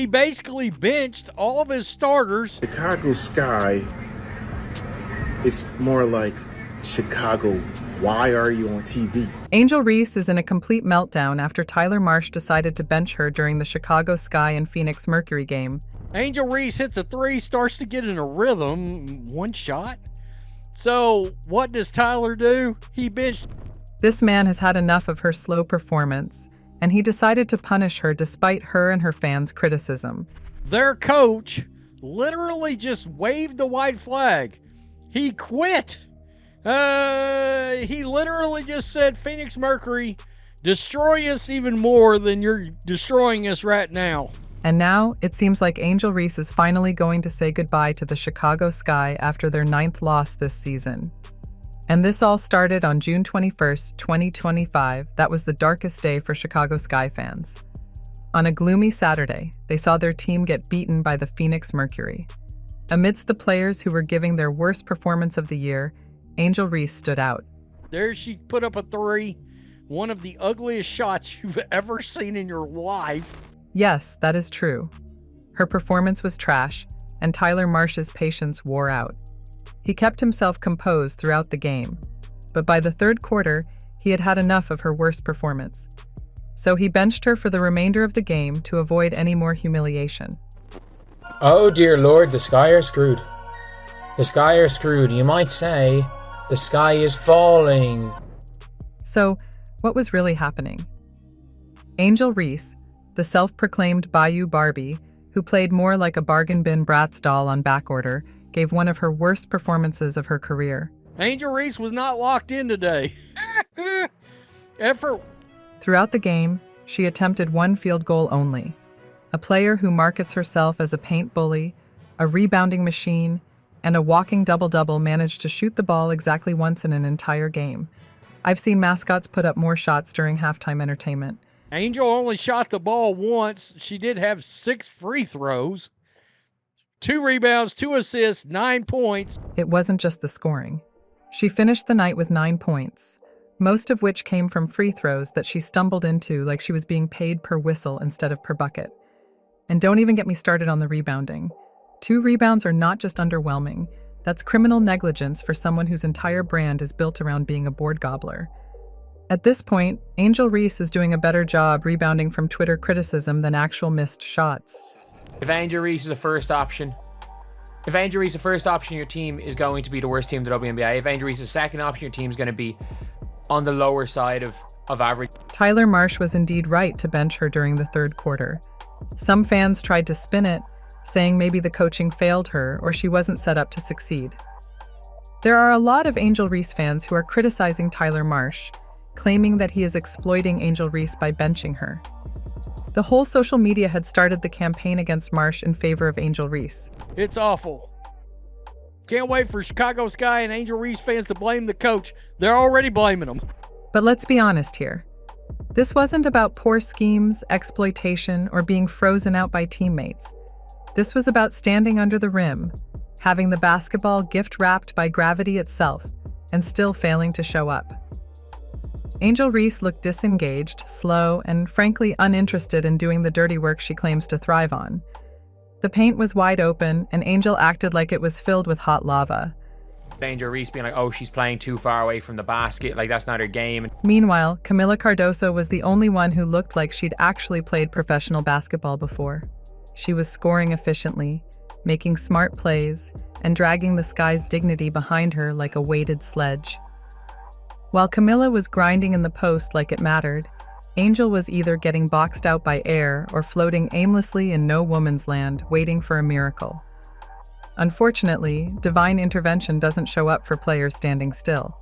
He basically benched all of his starters. Chicago Sky is more like Chicago, why are you on TV? Angel Reese is in a complete meltdown after Tyler Marsh decided to bench her during the Chicago Sky and Phoenix Mercury game. Angel Reese hits a three, starts to get in a rhythm. One shot. So what does Tyler do? He benched. This man has had enough of her slow performance, and he decided to punish her despite her and her fans' criticism. Their coach literally just waved the white flag. He quit. He literally just said, Phoenix Mercury, destroy us even more than you're destroying us right now. And now, it seems like Angel Reese is finally going to say goodbye to the Chicago Sky after their 9th loss this season. And this all started on June 21st, 2025. That was the darkest day for Chicago Sky fans. On a gloomy Saturday, they saw their team get beaten by the Phoenix Mercury. Amidst the players who were giving their worst performance of the year, Angel Reese stood out. There she put up a three, one of the ugliest shots you've ever seen in your life. Yes, that is true. Her performance was trash, and Tyler Marsh's patience wore out. He kept himself composed throughout the game, but by the third quarter, he had had enough of her worst performance. So he benched her for the remainder of the game to avoid any more humiliation. Oh dear Lord, the Sky are screwed. The Sky are screwed. You might say, the sky is falling. So, what was really happening? Angel Reese, the self-proclaimed Bayou Barbie, who played more like a bargain bin Bratz doll on backorder, gave one of her worst performances of her career. Angel Reese was not locked in today. Throughout the game, she attempted one field goal only. A player who markets herself as a paint bully, a rebounding machine, and a walking double-double managed to shoot the ball exactly once in an entire game. I've seen mascots put up more shots during halftime entertainment. Angel only shot the ball once. She did have 6 free throws, 2 rebounds, 2 assists, 9 points. It wasn't just the scoring. She finished the night with 9 points, most of which came from free throws that she stumbled into like she was being paid per whistle instead of per bucket. And don't even get me started on the rebounding. 2 rebounds are not just underwhelming. That's criminal negligence for someone whose entire brand is built around being a board gobbler. At this point, Angel Reese is doing a better job rebounding from Twitter criticism than actual missed shots. If Angel Reese is the first option, your team is going to be the worst team in the WNBA. If Angel Reese is the second option, your team is going to be on the lower side of average. Tyler Marsh was indeed right to bench her during the third quarter. Some fans tried to spin it, saying maybe the coaching failed her or she wasn't set up to succeed. There are a lot of Angel Reese fans who are criticizing Tyler Marsh, claiming that he is exploiting Angel Reese by benching her. The whole social media had started the campaign against Marsh in favor of Angel Reese. It's awful. Can't wait for Chicago Sky and Angel Reese fans to blame the coach. They're already blaming him. But let's be honest here. This wasn't about poor schemes, exploitation, or being frozen out by teammates. This was about standing under the rim, having the basketball gift-wrapped by gravity itself, and still failing to show up. Angel Reese looked disengaged, slow, and frankly uninterested in doing the dirty work she claims to thrive on. The paint was wide open, and Angel acted like it was filled with hot lava. Angel Reese being like, oh, she's playing too far away from the basket, like that's not her game. Meanwhile, Camila Cardoso was the only one who looked like she'd actually played professional basketball before. She was scoring efficiently, making smart plays, and dragging the Sky's dignity behind her like a weighted sledge. While Camila was grinding in the post like it mattered, Angel was either getting boxed out by air or floating aimlessly in no woman's land, waiting for a miracle. Unfortunately, divine intervention doesn't show up for players standing still.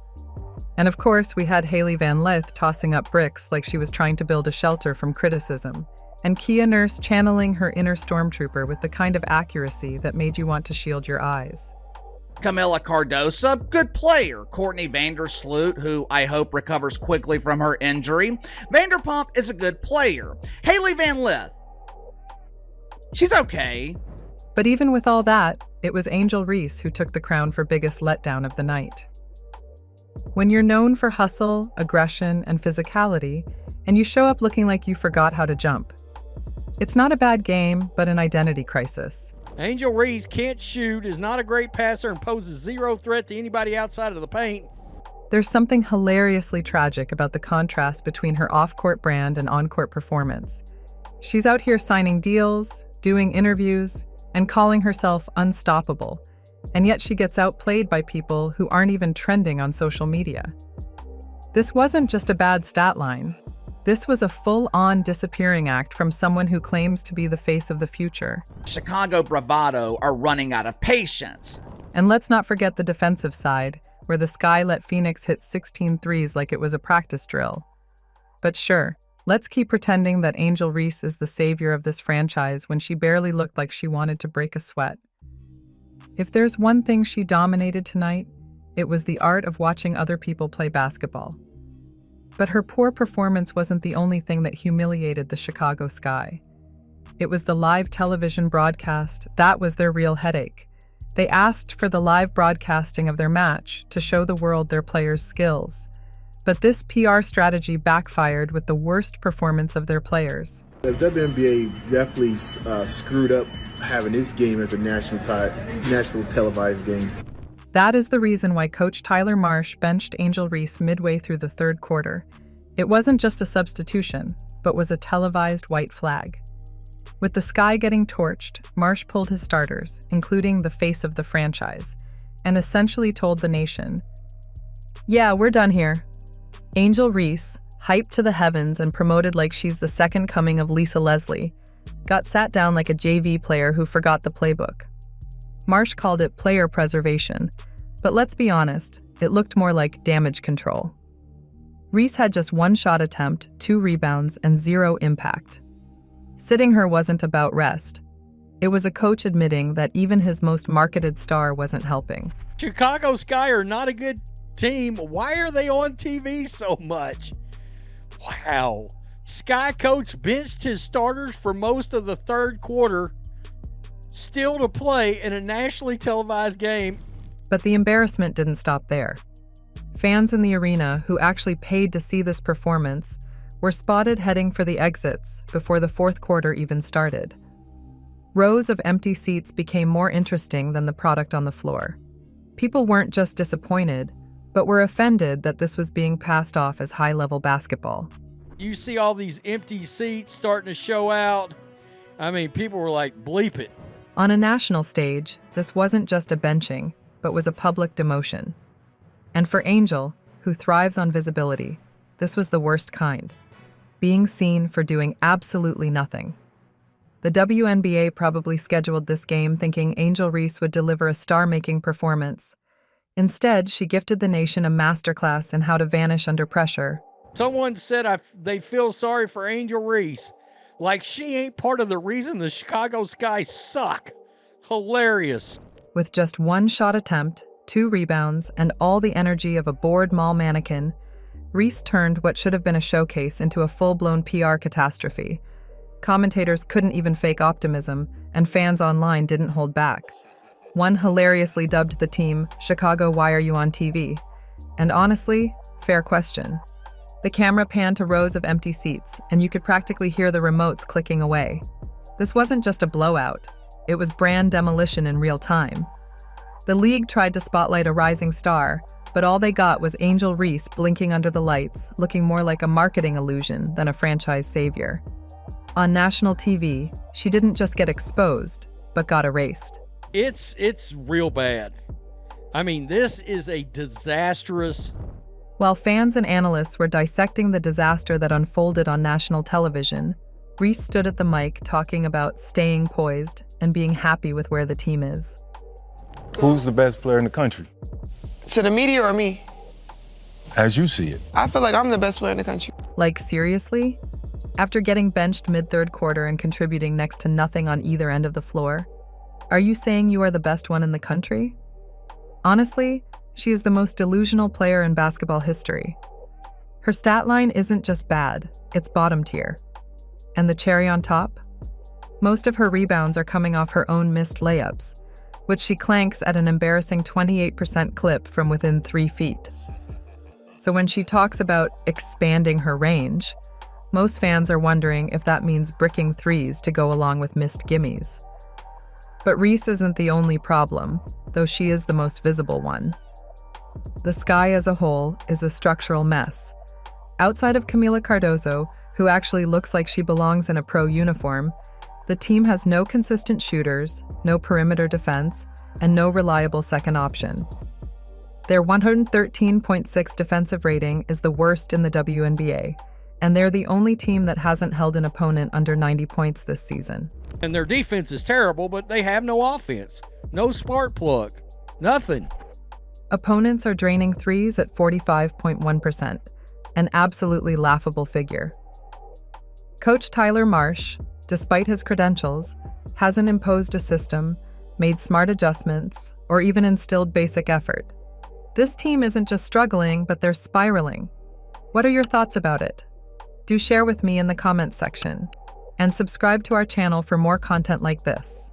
And of course, we had Hailey Van Lith tossing up bricks like she was trying to build a shelter from criticism, and Kia Nurse channeling her inner stormtrooper with the kind of accuracy that made you want to shield your eyes. Camila Cardoso, good player. Courtney Vandersloot, who I hope recovers quickly from her injury. Vanderpump is a good player. Hailey Van Lith, she's okay. But even with all that, it was Angel Reese who took the crown for biggest letdown of the night. When you're known for hustle, aggression, and physicality, and you show up looking like you forgot how to jump, It's not a bad game, but an identity crisis. Angel Reese can't shoot, is not a great passer, and poses zero threat to anybody outside of the paint. There's something hilariously tragic about the contrast between her off-court brand and on-court performance. She's out here signing deals, doing interviews, and calling herself unstoppable, and yet she gets outplayed by people who aren't even trending on social media. This wasn't just a bad stat line. This was a full-on disappearing act from someone who claims to be the face of the future. Chicago bravado are running out of patience. And let's not forget the defensive side, where the Sky let Phoenix hit 16 threes like it was a practice drill. But sure, let's keep pretending that Angel Reese is the savior of this franchise when she barely looked like she wanted to break a sweat. If there's one thing she dominated tonight, it was the art of watching other people play basketball. But her poor performance wasn't the only thing that humiliated the Chicago Sky. It was the live television broadcast that was their real headache. They asked for the live broadcasting of their match to show the world their players' skills. But this PR strategy backfired with the worst performance of their players. The WNBA definitely screwed up having this game as a national televised game. That is the reason why Coach Tyler Marsh benched Angel Reese midway through the third quarter. It wasn't just a substitution, but was a televised white flag. With the Sky getting torched, Marsh pulled his starters, including the face of the franchise, and essentially told the nation, "Yeah, we're done here." Angel Reese, hyped to the heavens and promoted like she's the second coming of Lisa Leslie, got sat down like a JV player who forgot the playbook. Marsh called it player preservation, but let's be honest, it looked more like damage control. Reese had just one shot attempt, 2 rebounds, and 0 impact. Sitting her wasn't about rest. It was a coach admitting that even his most marketed star wasn't helping. Chicago Sky are not a good team. Why are they on TV so much? Wow. Sky coach benched his starters for most of the third quarter, still to play in a nationally televised game. But the embarrassment didn't stop there. Fans in the arena who actually paid to see this performance were spotted heading for the exits before the fourth quarter even started. Rows of empty seats became more interesting than the product on the floor. People weren't just disappointed, but were offended that this was being passed off as high-level basketball. You see all these empty seats starting to show out. I mean, people were like, bleep it. On a national stage, this wasn't just a benching, but was a public demotion. And for Angel, who thrives on visibility, this was the worst kind. Being seen for doing absolutely nothing. The WNBA probably scheduled this game thinking Angel Reese would deliver a star-making performance. Instead, she gifted the nation a masterclass in how to vanish under pressure. Someone said they feel sorry for Angel Reese. Like she ain't part of the reason the Chicago Sky suck. Hilarious. With just 1 shot attempt, 2 rebounds, and all the energy of a bored mall mannequin, Reese turned what should have been a showcase into a full-blown PR catastrophe. Commentators couldn't even fake optimism, and fans online didn't hold back. One hilariously dubbed the team, "Chicago, why are you on TV?" And honestly, fair question. The camera panned to rows of empty seats, and you could practically hear the remotes clicking away. This wasn't just a blowout. It was brand demolition in real time. The league tried to spotlight a rising star, but all they got was Angel Reese blinking under the lights, looking more like a marketing illusion than a franchise savior. On national TV, she didn't just get exposed, but got erased. It's real bad. I mean, this is a disastrous. While fans and analysts were dissecting the disaster that unfolded on national television, Reese stood at the mic talking about staying poised and being happy with where the team is. Who's the best player in the country? To the media or me? As you see it. I feel like I'm the best player in the country. Like, seriously? After getting benched mid-third quarter and contributing next to nothing on either end of the floor, are you saying you are the best one in the country? Honestly, she is the most delusional player in basketball history. Her stat line isn't just bad, it's bottom tier. And the cherry on top? Most of her rebounds are coming off her own missed layups, which she clanks at an embarrassing 28% clip from within 3 feet. So when she talks about expanding her range, Most fans are wondering if that means bricking threes to go along with missed gimmies. But Reese isn't the only problem, though she is the most visible one. The Sky as a whole is a structural mess. Outside of Camila Cardoso, who actually looks like she belongs in a pro uniform, the team has no consistent shooters, no perimeter defense, and no reliable second option. Their 113.6 defensive rating is the worst in the WNBA, and they're the only team that hasn't held an opponent under 90 points this season. And their defense is terrible, but they have no offense. No spark plug. Nothing. Opponents are draining threes at 45.1%, an absolutely laughable figure. Coach Tyler Marsh, despite his credentials, hasn't imposed a system, made smart adjustments, or even instilled basic effort. This team isn't just struggling, but they're spiraling. What are your thoughts about it? Do share with me in the comments section, and subscribe to our channel for more content like this.